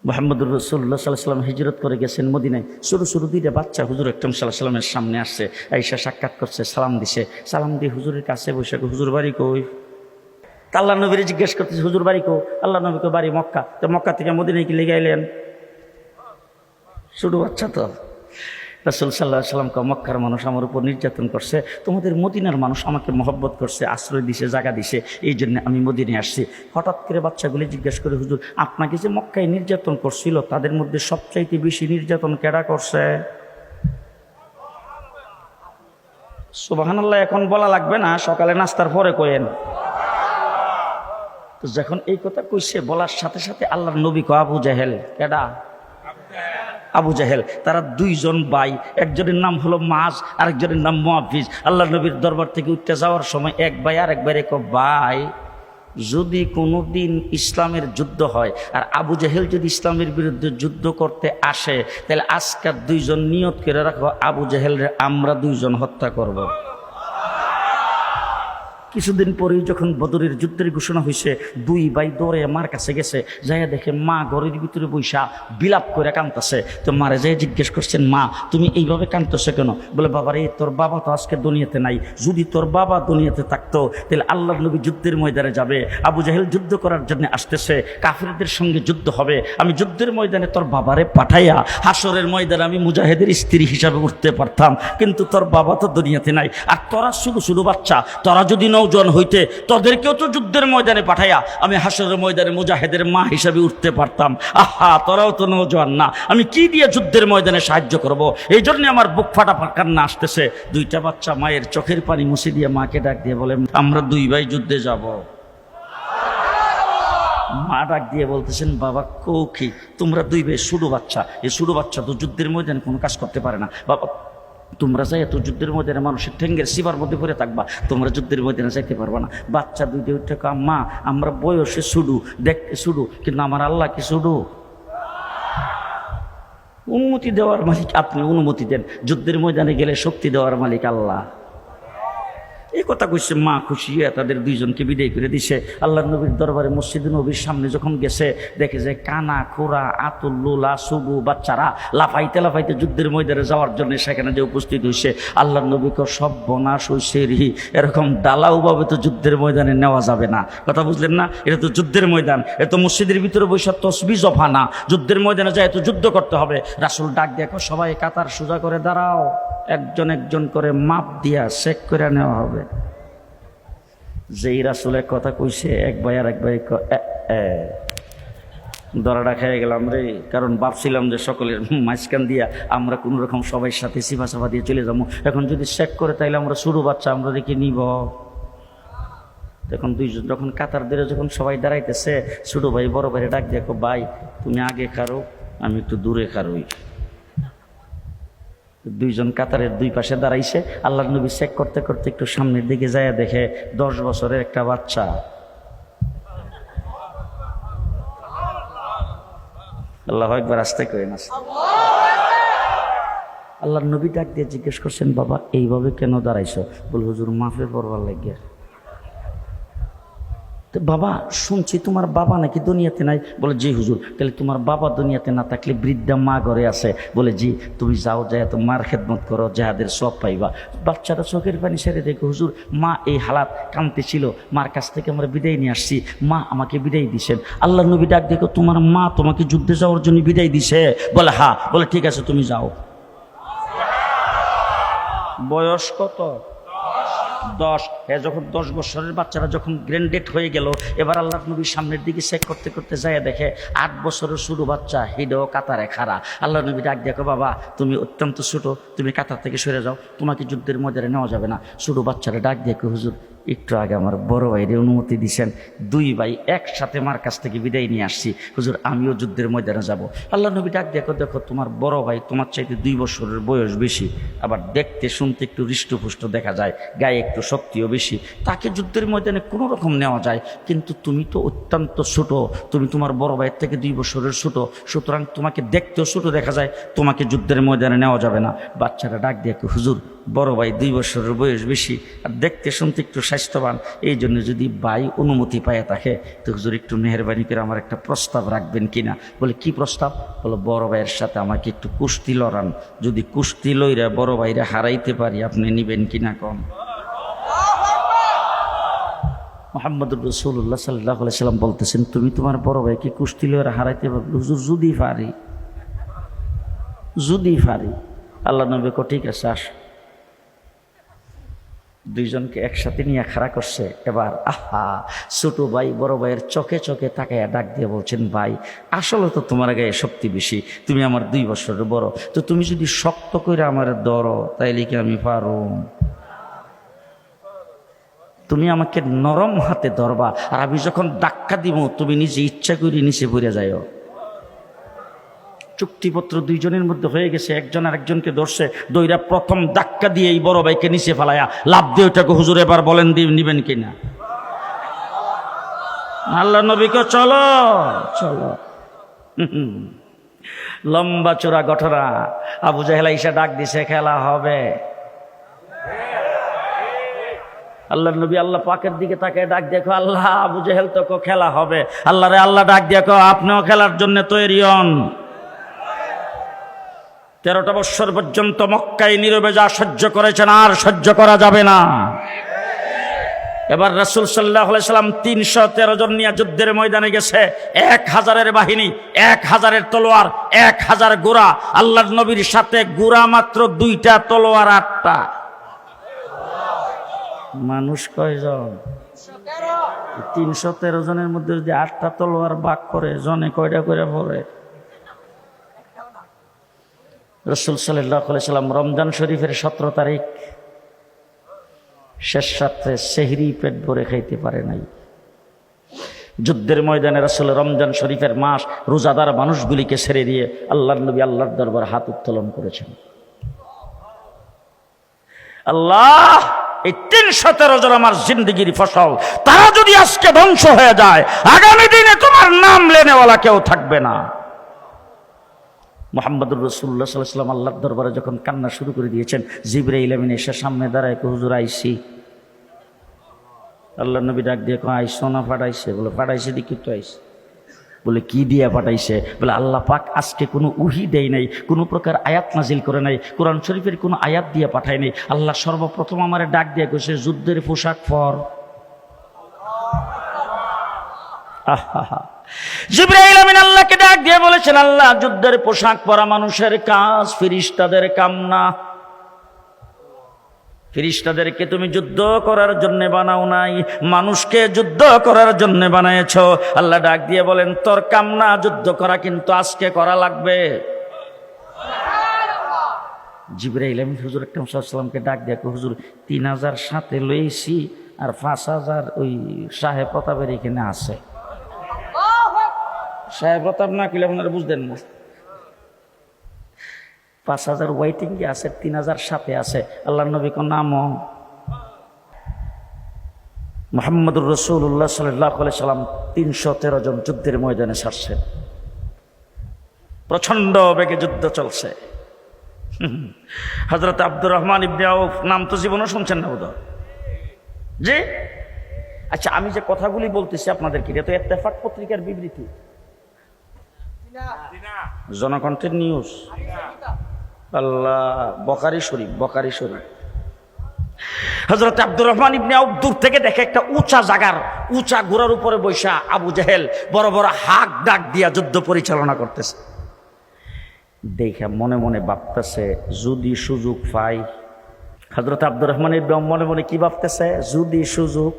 মুহাম্মদুর রাসূলুল্লাহ সাল্লাল্লাহু আলাইহি ওয়াসাল্লাম হিজরত করে গেছেন মদিনায়। শুরু দুইটা বাচ্চা হুজুর আকরাম সাল্লাল্লাহু আলাইহি ওয়াসাল্লামের সামনে আসছে, আয়েশা সাক্ষাৎ করছে, সালাম দিছে। সালাম দিয়ে হুজুরের কাছে বসে হুজুর বাড়ি কই? তা আল্লাহ নবীর জিজ্ঞেস করতেছে হুজুর বাড়ি কো? আল্লাহ নবীকে বাড়ি মক্কা। তো মক্কা থেকে মদিনায় কি লেগে এলেন? ছোট বাচ্চা তো। রাসূল সাল্লাল্লাহু আলাইহি ওয়াসাল্লাম মক্কার মানুষ আমার উপর নির্যাতন করছে, তোমাদের মদিনার মানুষ আমাকে মহব্বত করছে, আশ্রয় দিছে, জায়গা দিছে, এই জন্য আমি মদিনায় আসছি। হঠাৎ করে বাচ্চাগুলি জিজ্ঞেস করে হুজুর আপনাকে যে মক্কায় নির্যাতন করছিল তাদের মধ্যে সবচাইতে বেশি নির্যাতন কেডা করছে? সুবহানাল্লাহ এখন বলা লাগবে না, সকালে নাস্তার পরে কইেন। তো যখন এই কথা কইছে বলার সাথে সাথে আল্লাহর নবী কো আবু জাহেল। কেডা? আবু জাহেল। তারা দুইজন ভাই, একজনের নাম হলো মাজ, আরেকজনের নাম মুআফিজ। আল্লাহ নবীর দরবার থেকে উঠতে যাওয়ার সময় এক ভাই আরেক ভাইরে কো ভাই যদি কোনোদিন ইসলামের যুদ্ধ হয় আর আবু জাহেল যদি ইসলামের বিরুদ্ধে যুদ্ধ করতে আসে তাহলে আজকের দুইজন নিয়ত করে রাখো আবু জাহেলরে আমরা দুইজন হত্যা করব। কিছুদিন পরেই যখন বদরের যুদ্ধের ঘোষণা হয়েছে দুই ভাই দৌড়ে মার কাছে গেছে, যাইয়া দেখে মা ঘরের ভিতরে বৈশা বিলাপ করে কাঁদতেছে। তো মারে যাই জিজ্ঞেস করছেন মা তুমি এইভাবে কাঁদতেছো কেন? বলে বাবা রে তোর বাবা তো আজকে দুনিয়াতে নাই, যদি তোর বাবা দুনিয়াতে থাকতো তাহলে আল্লাহর নবী যুদ্ধের ময়দানে যাবে, আবু জাহেল যুদ্ধ করার জন্য আসতেছে, কাফিরদের সঙ্গে যুদ্ধ হবে, আমি যুদ্ধের ময়দানে তোর বাবারে পাঠাইয়া হাসরের ময়দানে আমি মুজাহিদের স্ত্রী হিসাবে উঠতে পারতাম, কিন্তু তোর বাবা তো দুনিয়াতে নাই। আর তোরা শুধু বাচ্চা, তোরা যদি নওজোয়ান হইতে তোদেরকেও তো যুদ্ধের ময়দানে পাঠাইয়া আমি হাসরের ময়দানে মুজাহিদের মা হিসাবে উঠতে পারতাম। আহা তোরাও তো নওজোয়ান না, আমি কি দিয়ে যুদ্ধের ময়দানে সাহায্য করব? এই জন্য আমার বুক ফাটা কান্না আসতেছে। দুইটা বাচ্চা মায়ের চোখের পানি মুছে দিয়ে মাকে ডাক দিয়ে বলে আমরা দুই ভাই যুদ্ধে যাব। মা ডাক দিয়ে বলতেছেন বাবা কৌকি তোমরা দুই ভাই শুধু বাচ্চা, এই শুধু বাচ্চা তো যুদ্ধের ময়দানে কোনো কাজ করতে পারে না, বাবা তোমরা যাই এত যুদ্ধের ময়দানে মানুষের ঠেঙ্গের সিবার মধ্যে পড়ে থাকবা, তোমরা যুদ্ধের ময়দানে যাইতে পারবা না। বাচ্চা দুইটা উঠে মা আমরা বয়সে শুধু দেখতে শুধু, কিন্তু আমার আল্লাহ কি শুধু? অনুমতি দেওয়ার মালিক আপনি, অনুমতি দেন, যুদ্ধের ময়দানে গেলে শক্তি দেওয়ার মালিক আল্লাহ। এই কথা কইছে মা খুশি হয়ে তাদের দুইজনকে বিদায় করে দিছে। আল্লাহ নবীর দরবারে মসজিদে নবীর সামনে যখন গেছে দেখে যে কানা খোরা আতুল লুলা সুবু বাচ্চারা লাফাইতে লাফাইতে যুদ্ধের ময়দানে যাওয়ার জন্য সেখানে যে উপস্থিত হয়েছে। আল্লাহ নবীকে সব বনাশ হইছে রি এরকম ডালাওভাবে তো যুদ্ধের ময়দানে নেওয়া যাবে না, কথা বুঝলেন না? এটা তো যুদ্ধের ময়দান, এটা তো মসজিদের ভিতরে বৈশাখ তসবি জফা না, যুদ্ধের ময়দানে যায় তো যুদ্ধ করতে হবে। রাসূল ডাক দেখো সবাই কাতার সোজা করে দাঁড়াও, একজন একজন করে মাপ দিয়া চেক করে নেওয়া হবে। যেই রাসূলের কথা কইছে এক ভাই আর এক ভাই দরাটা খেয়ে গেলাম রে, কারণ ভাবছিলাম যে সকলের মাঝখান দিয়া আমরা কোনো রকম সবাই সাথে সিফা সাফা দিয়ে চলে যাবো, এখন যদি চেক করে তাইলে আমরা শুরু বাচ্চা আমরা রেখে নিব। তখন দুইজন যখন কাতার ধরে যখন সবাই দাঁড়াইতেছে ছোট ভাই বড় ভাইরে ডাক দেখো ভাই তুমি আগে খারো আমি একটু দূরে খারোই। দুইজন কাতারের দুই পাশে দাঁড়াইছে। আল্লাহর নবী চেক করতে করতে একটু সামনের দিকে যায় দেখে 10 বছরের একটা বাচ্চা। আল্লাহু আকবার, আস্তে করে না। আল্লাহর নবী ডাক দিয়ে জিজ্ঞেস করছেন বাবা এইভাবে কেন দাঁড়াইছো? বল হুজুর মাফে পড়বার লাগে। তো বাবা শুনছি তোমার বাবা নাকি দুনিয়াতে নাই? বলে জি হুজুর। তাহলে তোমার বাবা দুনিয়াতে না থাকলে বৃদ্ধা মা ঘরে আছে? বলে জি। তুমি যাও যায় তো মার খেদমত করো, যাহাদের সব পাইবা। বাচ্চারা চোখের পানি ছেড়ে দেখো হুজুর মা এই হালাত কাঁদতে ছিল, মার কাছ থেকে আমরা বিদায় নিয়ে আসছি, মা আমাকে বিদায় দিছেন। আল্লাহ নবী ডাক দেখো তোমার মা তোমাকে যুদ্ধে যাওয়ার জন্য বিদায় দিছে? বলে হ্যাঁ। বলে ঠিক আছে তুমি যাও। বয়স কত? 10। যখন 10 বছরের বাচ্চারা যখন গ্র্যান্ডেড হয়ে গেল, এবার আল্লাহ নবীর সামনের দিকে চেক করতে করতে যায় দেখে 8 বছরের ছোট বাচ্চা হিডো কাতারে খাড়া। আল্লাহ নবী ডাক দেখো বাবা তুমি অত্যন্ত ছোট, তুমি কাতার থেকে সরে যাও, তোমাকে যুদ্ধের ময়দানে নেওয়া যাবে না। ছোট বাচ্চারা ডাক দেখো হুজুর একটু আগে আমার বড় ভাইরে অনুমতি দিছেন, দুই ভাই একসাথে মার কাছ থেকে বিদায় নিয়ে আসছি, হুজুর আমিও যুদ্ধের ময়দানে যাব। আল্লাহ নবী ডাক দেখো দেখো তোমার বড় ভাই তোমার চাইতে 2 বছরের বয়স বেশি, আবার দেখতে শুনতে একটু হৃষ্টপুষ্ট দেখা যায়, গায়ে একটু শক্তিও বেশি, তাকে যুদ্ধের ময়দানে কোনো রকম নেওয়া যায়, কিন্তু তুমি তো অত্যন্ত ছোট, তুমি তোমার বড় ভাইয়ের থেকে 2 বছরের ছোট, সুতরাং তোমাকে দেখতেও ছোট দেখা যায়, তোমাকে যুদ্ধের ময়দানে নেওয়া যাবে না। বাচ্চারা ডাক দেখো হুজুর বড় ভাই 2 বছরের বয়স বেশি আর দেখতে শুনতে একটু স্বাস্থ্যবান, এই জন্য যদি ভাই অনুমতি পায় থাকে তো হুজুর একটু মেহরবানি করে আমার একটা প্রস্তাব রাখবেন কিনা। বলে কি প্রস্তাব? বলে বড় ভাইয়ের সাথে আমাকে একটু কুস্তি লড়ান, যদি কুস্তি লইরা বড় ভাইরা হারাইতে পারি আপনি নিবেন কিনা কম। মুহাম্মদুর রাসূলুল্লাহ সাল্লাল্লাহু আলাইহি সাল্লাম বলতেছেন, তুমি তোমার বড় ভাইকে কুস্তি লইরা হারাইতে পারবে? হুজুর যদি পারি, যদি পারি। আল্লাহ নবী কো ঠিক আছে আস। দুইজনকে একসাথে নিয়ে খাড়া করছে। এবার ছোট ভাই বড় ভাইয়ের চোখে চোখে তাকাইয়া ডাক দিয়ে বলছেন, ভাই আসলে তো তোমার গায়ে শক্তি বেশি, তুমি আমার 2 বছরের বড়, তো তুমি যদি শক্ত করে আমার ধরো তাইলে কি আমি পারো? তুমি আমাকে নরম হাতে ধরবা, আর আমি যখন ধাক্কা দিব তুমি নিজে ইচ্ছা করে নিচে পড়ে যাও। চুক্তিপত্র দুইজনের মধ্যে হয়ে গেছে, একজন আরেকজনকে ধরছে, দইরা প্রথম ধাক্কা দিয়ে এই বড় ভাইকে নিচে ফেলায়া লাভ দিয়ে ওটাকে হুজুর এবার বলেন নিবেন কিনা। আল্লাহ নবীকে চলো চলো। লম্বা চূড়া ঘটনা। আবু জাহেল আইসা ডাক দিছে, খেলা হবে। আল্লাহ নবী আল্লাহ পাকের দিকে তাকে ডাক দেখো, আল্লাহ আবু জাহেল তো খেলা হবে। আল্লাহ রে আল্লাহ ডাক দেখো, আপনিও খেলার জন্য তৈরি হন। 13টা বৎসর পর্যন্ত মক্কায় নীরবে যা সহ্য করেছেন আর সহ্য করা যাবে না। এবার রাসূল সাল্লাল্লাহু আলাইহি সাল্লাম 313 জন নিয়ে যুদ্ধের ময়দানে গেছে। 1000-এর বাহিনী, 1000-এর তলোয়ার, 1000 ঘোড়া। আল্লাহর নবীর সাথে ঘোড়া মাত্র 2টা, তলোয়ার 8টা। মানুষ কয়জন? 313 জনের মধ্যে যদি 8টা তলোয়ার ভাগ করে জনে কয়টা করে পড়ে? রাসূল সাল্লাল্লাহু আলাইহি সাল্লাম রমজান শরীফের 17 তারিখ শেষ রাত্রে সেহরি পেট ভরে খাইতে পারে নাই। যুদ্ধের ময়দানে রাসূল রমজান শরীফের মাস রোজাদার মানুষগুলিকে ছেড়ে দিয়ে আল্লাহর নবী আল্লাহর দরবারে হাত উত্তোলন করেছেন। আল্লাহ, এই 313 জন আমার জিন্দেগির ফসল, তারা যদি আজকে ধ্বংস হয়ে যায়, আগামী দিনে তোমার নাম লেনেওয়ালা কেউ থাকবে না। মুহাম্মদুর রাসূলুল্লাহ সাল্লাল্লাহু আলাইহি ওয়াসাল্লাম আল্লাহর দরবারে যখন কান্না শুরু করে দিয়েছেন, জিবরাইল আমিন এসে সামনে দাঁড়ায়, হুজুর আইছি। আল্লাহর নবী ডাক দিয়ে আইসো না পাঠাইছে? বলে পাঠাইছে, দেখি তো আইছে। বলে কি দিয়া পাঠাইছে? বলে আল্লাহ পাক আজকে কোনো উহি দেয় নাই, কোনো প্রকার আয়াত নাজিল করে নাই, কোরআন শরীফের কোনো আয়াত দিয়ে পাঠায় নাই। আল্লাহ সর্বপ্রথম আমারে ডাক দিয়ে কইছে, যুদ্ধের পোশাক পর। জিবরাইল আমিন আল্লাহকে ডাক দিয়ে বলেছেন, আল্লাহ যুদ্ধের পোশাক পরা মানুষের কাজ, ফেরেশতাদের কাম না। ফেরেশতাদেরকে তুমি যুদ্ধ করার জন্য বানাও নাই, মানুষকে যুদ্ধ করার জন্য বানাইছো। আল্লাহ ডাক দিয়ে বলেন, তোর কাম না যুদ্ধ করা, কিন্তু আজকে করা লাগবে। জিবরাইল আমিন হুজুর আকরাম সাল্লাল্লাহু আলাইহি ওয়াসাল্লামকে ডাক দিয়ে, হুজুর 3000 সাথে লইছি, আর 5000 ওই সাহেব প্রতাপের এখানে আছে। সাহেব প্রতাপ না কইলে আপনারা বুঝতেন না। 5000 ওয়েটিং এ আছে, 3000 সাথে আছে। আল্লাহর নবী কোন নাম? মুহাম্মদুর রাসূলুল্লাহ সাল্লাল্লাহু আলাইহি সাল্লাম 313 জন যুদ্ধের ময়দানে ছাড়ছেন। প্রচন্ড বেগে যুদ্ধ চলছে। হযরত আব্দুর রহমান ইবনে আউফ নাম তো জীবনে শুনছেন না বোধহয়? জি। আচ্ছা, আমি যে কথাগুলি বলতেছি আপনাদেরকে, এটা তো ইত্তেফাক পত্রিকার বিবৃতি, জনকণ্ঠের নিউজ। আল্লাহ, বুখারী শরীফ, বুখারী শরীফ। হযরত আব্দুর রহমান ইবনে আউফ দূর থেকে দেখে একটা উঁচা জায়গার উঁচা ঘোড়ার উপরে বৈশা আবু জাহেল বড় বড় হাক ডাক দিয়া যুদ্ধ পরিচালনা করতেছে। দেখে মনে মনে ভাবতেছে, যদি সুযোগ পাই। হযরত আব্দুর রহমান ইবনে আউফ মনে মনে কি ভাবতেছে? যদি সুযোগ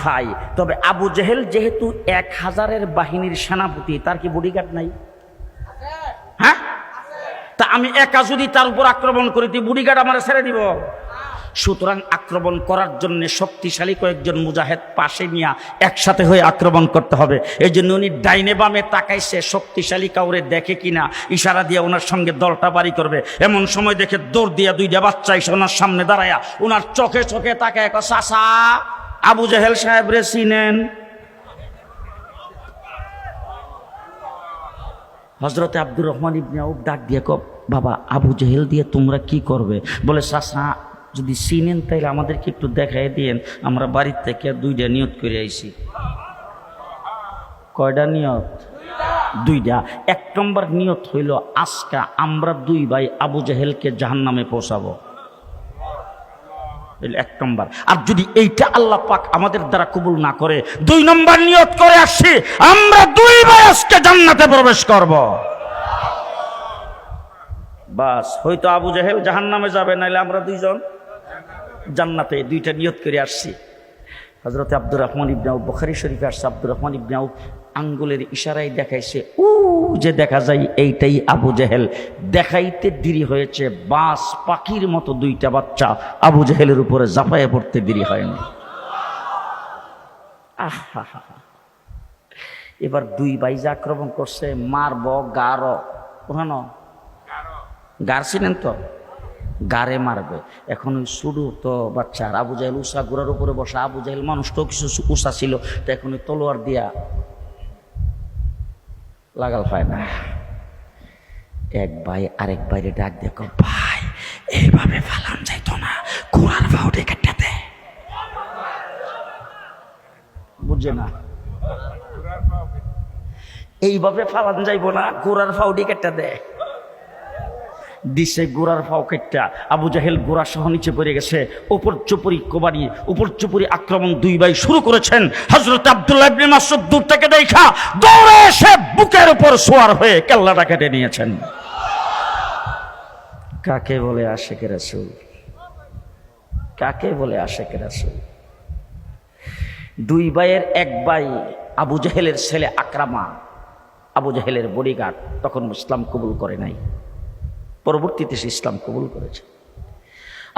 পাই। তবে আবু জাহেল যেহেতু 1000-এর বাহিনীর সেনাপতি, তার কি বডিগার্ড নাই? হ্যাঁ, তা আমি একা যদি তার উপর আক্রমণ করি, বডিগার্ড আমার ছেড়ে দিব? সুতরাং আক্রমণ করার জন্য শক্তিশালী কয়েকজন মুজাহিদ পাশে নিয়ে একসাথে হয়ে আক্রমণ করতে হবে। এই জন্য উনি ডাইনে বামে তাকাইছে, শক্তিশালী কাউরে দেখে কিনা, ইশারা দিয়ে ওনার সঙ্গে দলটা বাড়ি করবে। এমন সময় দেখে দৌড় দিয়া 2টা বাচ্চা এসে ওনার সামনে দাঁড়ায়া ওনার চোখে চোখে তাকায়, চাচা আবু জাহেল সাহেব রে চিনেন? হযরতে আব্দুর রহমান ইবনে আউফ ডাক দিয়ে বাবা আবু জেহেল দিয়ে তোমরা কি করবে? বলে চাচা যদি চিনেন তাইলে আমাদেরকে একটু দেখাই দিয়েন, আমরা বাড়ির থেকে 2টা নিয়ত করে আইছি। কয়টা নিয়ত? 2টা। 1 নম্বর নিয়ত হইল আজকে আমরা 2 ভাই আবু জেহেলকে জাহান্নামে পৌঁছাবো, 1 নম্বর। আর যদি এইটা আল্লাহ পাক আমাদের দ্বারা কবুল না করে, 2 নম্বর নিয়ত করে আসছি আমরা 2 ভাই আজকে জান্নাতে প্রবেশ করব। বাস, হয়তো আবু জেহেল জাহান্নামে যাবে, নাইলে আমরা 2 জন জান্নাতে। 2টা নিয়ত করে আসছি। হযরত আব্দুর রহমান ইবনে আউফ, বুখারী শরীফে আসছে, আব্দুর রহমান ইবনে আউফ আঙ্গুলের ইশারায় দেখাইছে, ও যে দেখা যায় এইটাই আবু জেহেল। দেখাইতে দেরি হয়েছে, বাস পাখির মতো 2টা বাচ্চা আবু জেহেলের উপরে ঝাঁপায়ে পড়তে দেরি হয়নি। আহা, এবার 2 ভাই যে আক্রমণ করছে, মারব গার, ওখানে গার ছিলেন তো, গারে মারবে। এখন ওই শুরু তো বাচ্চার আবু জেহেল উষা গোড়ার উপরে বসা, আবু জেহেল মানুষটাও কিছু উষা ছিল, তো এখন ওই তলোয়ার দিয়া লাগাল পায় না। এক ভাই আরেক ভাইরে ডাক দেখো, ভাই এইভাবে ফালান যাইতো না, গোড়ার ফাউডে কেটে দে। বুঝে না, এইভাবে ফালান যাইব না, গোড়ার ফাউডি কেটে দে। দিছে গোড়ার ফাও কেটটা, আবু জাহেল গোড়া সহ নিচে পড়ে গেছে। উপর চুপুরি কোবানি, উপর চুপুরি আক্রমণ 2 ভাই শুরু করেছেন। হযরত আব্দুল্লাহ ইবনে মাসউদ দূর থেকে দেখা দৌড়ে এসে বুকের উপর সোয়ার হয়ে কেল্লাটা কেটে নিয়েছেন। কাকে বলে আশিক রাসূল? কাকে বলে আশিক রাসূল? 2 ভাইয়ের 1 ভাই আবু জাহেলের ছেলে আকরামা, আবু জাহেলের বডিগার্ড, তখন ইসলাম কবুল করে নাই, পরবর্তীতে সে ইসলাম কবুল করেছে।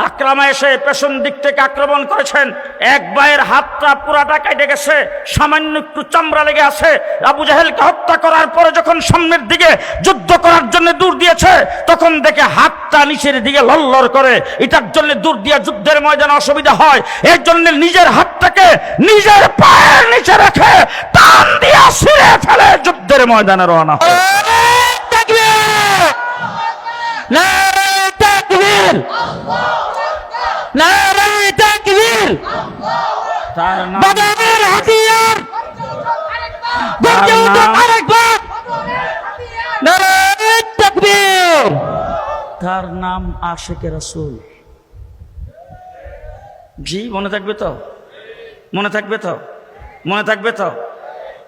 আকরামা এসে পেছন দিক থেকে আক্রমণ করেছেন। 1 ভাইয়ের হাতটা পুরাটা কেটে গেছে, সামান্য একটু চামড়া লেগে আছে। আবু জাহেলকে হত্যা করার পরে যখন সামনের দিকে যুদ্ধ করার জন্য দূর দিয়েছে, তখন দেখে হাতটা নিচের দিকে লড়লড় করে। এটার জন্য দূর দিয়ে যুদ্ধের ময়দানে অসুবিধা হয়, এর জন্য নিজের হাতটাকে নিজের পায়ের নিচে রেখে টান দিয়ে ছিঁড়ে ফেলে যুদ্ধের ময়দানে রওনা হয়। নারে তাকবীর, নারে তাকবীর। তার নাম বাদারের হাতিয়ার, গর্জে উঠুক আরেকবার, নারে তাকবীর। তার নাম আশিক রাসূল। জি, মনে থাকবে তো? মনে থাকবে তো? মনে থাকবে তো?